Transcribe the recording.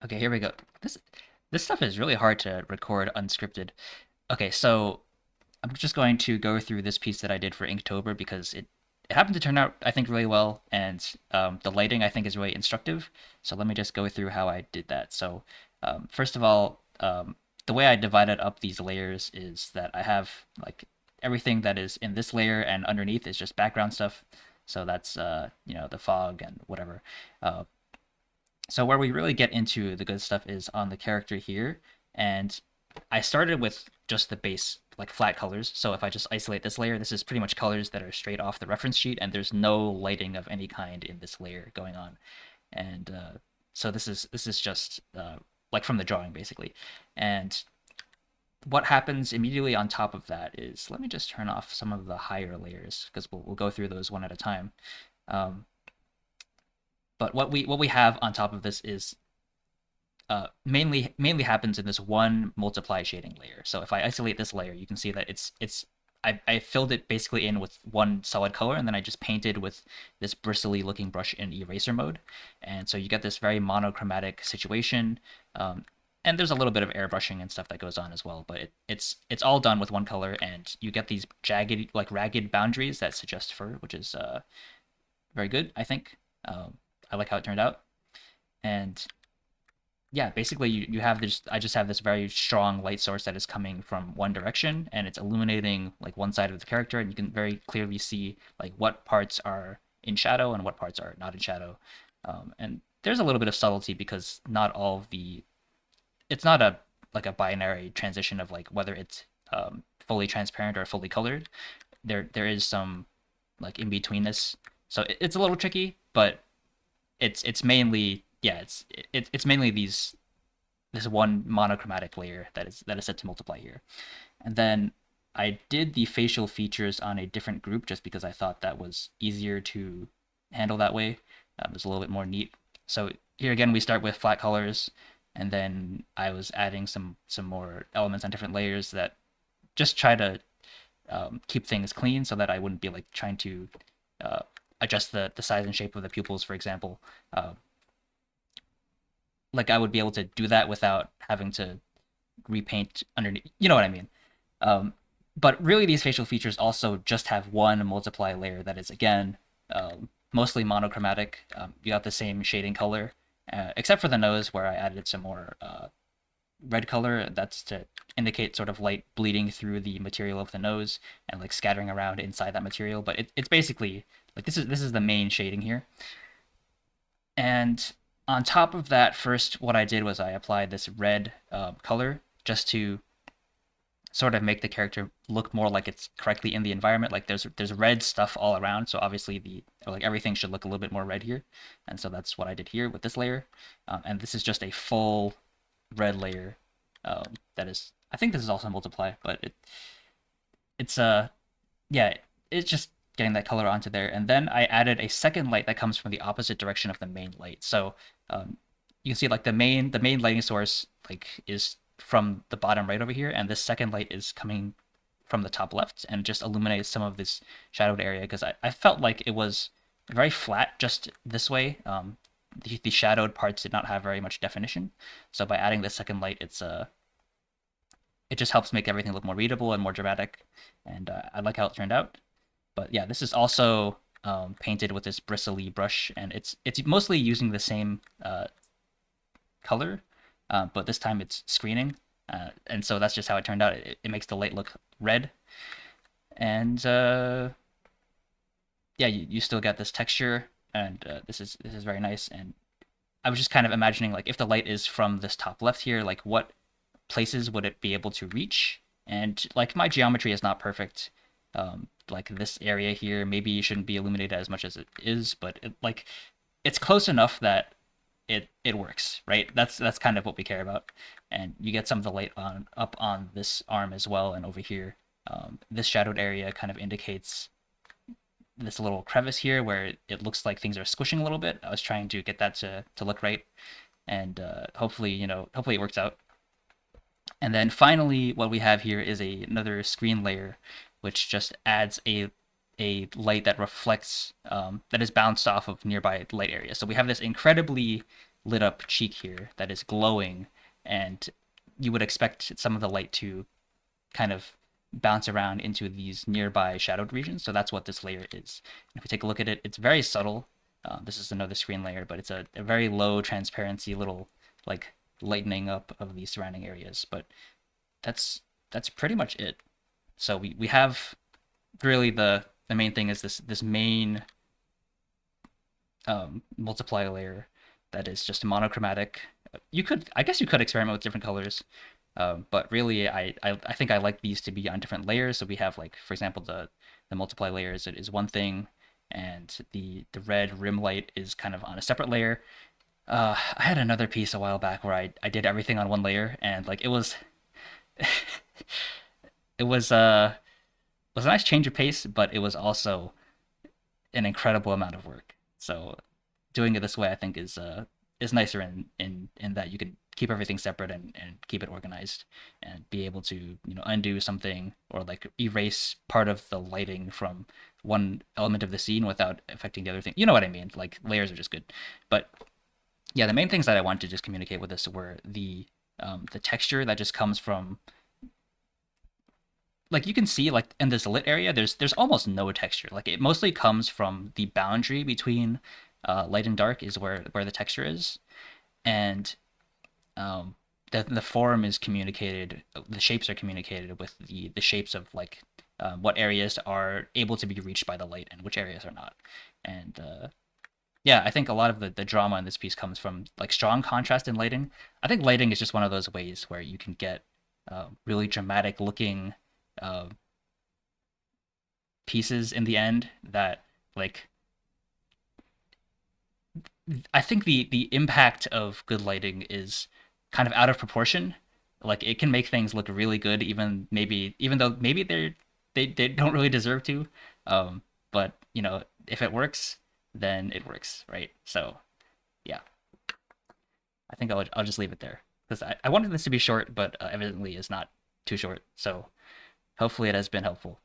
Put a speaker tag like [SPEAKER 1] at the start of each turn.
[SPEAKER 1] Okay, here we go. This stuff is really hard to record unscripted. Okay, so I'm just going to go through this piece that I did for Inktober because it happened to turn out I think really well, and the lighting I think is really instructive. So let me just go through how I did that. So first of all, the way I divided up these layers is that I have like everything that is in this layer and underneath is just background stuff. So that's the fog and whatever. Uh, so where we really get into the good stuff is on the character here, and I started with just the base like flat colors. So if I just isolate this layer, this is pretty much colors that are straight off the reference sheet, and there's no lighting of any kind in this layer going on. And so this is just like from the drawing basically. And what happens immediately on top of that is, let me just turn off some of the higher layers because we'll go through those one at a time. Um, but what we have on top of this is mainly happens in this one multiply shading layer. So if I isolate this layer, you can see that I filled it basically in with one solid color, and then I just painted with this bristly looking brush in eraser mode. And so you get this very monochromatic situation. And there's a little bit of airbrushing and stuff that goes on as well, but it's all done with one color, and you get these jagged, like ragged boundaries that suggest fur, which is very good, I think. I like how it turned out. And yeah, basically you have this. I just have this very strong light source that is coming from one direction, and it's illuminating like one side of the character, and you can very clearly see like what parts are in shadow and what parts are not in shadow. And there's a little bit of subtlety because not all of the it's not a like a binary transition of like whether it's fully transparent or fully colored. There is some like in betweenness, so it's a little tricky, but it's mainly yeah it's mainly this one monochromatic layer that is set to multiply here. And then I did the facial features on a different group just because I thought that was easier to handle that way. It was a little bit more neat. So here again, we start with flat colors, and then I was adding some more elements on different layers that just try to keep things clean so that I wouldn't be like trying to uh, adjust the size and shape of the pupils, for example. Like I would be able to do that without having to repaint underneath. You know what I mean? Um, but really, these facial features also just have one multiply layer that is again mostly monochromatic. You got the same shading color, except for the nose where I added some more red color. That's to indicate sort of light bleeding through the material of the nose and like scattering around inside that material. But it's basically like this is the main shading here. And on top of that, first what I did was I applied this red color just to sort of make the character look more like it's correctly in the environment. Like there's red stuff all around, so obviously the like everything should look a little bit more red here, and so that's what I did here with this layer. And this is just a full red layer. That is, I think this is also multiply, but it's yeah, it's just getting that color onto there. And then I added a second light that comes from the opposite direction of the main light. So um, you can see like the main lighting source like is from the bottom right over here, and this second light is coming from the top left and just illuminates some of this shadowed area because I felt like it was very flat just this way. The shadowed parts did not have very much definition. So by adding the second light, it just helps make everything look more readable and more dramatic. And I like how it turned out. But yeah, this is also painted with this bristly brush, and it's mostly using the same color, but this time it's screening, and so that's just how it turned out. It makes the light look red, and yeah, you still get this texture, and this is very nice. And I was just kind of imagining like if the light is from this top left here, like what places would it be able to reach? And like my geometry is not perfect. Like this area here, maybe you shouldn't be illuminated as much as it is, but like it's close enough that it works, right? That's kind of what we care about. And you get some of the light on up on this arm as well, and over here. This shadowed area kind of indicates this little crevice here where it looks like things are squishing a little bit. I was trying to get that to look right, and hopefully, hopefully it works out. And then finally, what we have here is another screen layer, which just adds a light that reflects that is bounced off of nearby light areas. So we have this incredibly lit up cheek here that is glowing, and you would expect some of the light to kind of bounce around into these nearby shadowed regions. So that's what this layer is. And if we take a look at it, it's very subtle. This is another screen layer, but it's a very low transparency little like lightening up of these surrounding areas. But that's pretty much it. So we have really the main thing is this main multiply layer that is just monochromatic. I guess you could experiment with different colors, but really I think I like these to be on different layers. So we have like, for example, the multiply layers is one thing, and the red rim light is kind of on a separate layer. I had another piece a while back where I did everything on one layer, and like it was it was a nice change of pace, but it was also an incredible amount of work. So doing it this way, I think, is nicer in that you can keep everything separate and keep it organized and be able to undo something or like erase part of the lighting from one element of the scene without affecting the other thing. You know what I mean? Like layers are just good. But yeah, the main things that I wanted to just communicate with this were the texture that just comes from, like, you can see like in this lit area there's almost no texture. Like it mostly comes from the boundary between light and dark is where the texture is. And um the form is communicated, the shapes are communicated with the shapes of like what areas are able to be reached by the light and which areas are not. And yeah, I think a lot of the drama in this piece comes from like strong contrast in lighting. I think lighting is just one of those ways where you can get really dramatic looking uh, pieces in the end that like I think the impact of good lighting is kind of out of proportion. Like it can make things look really good, even though maybe they don't really deserve to. But if it works, then it works, right? So yeah, I think I'll just leave it there because I wanted this to be short, but evidently it's not too short. So hopefully it has been helpful.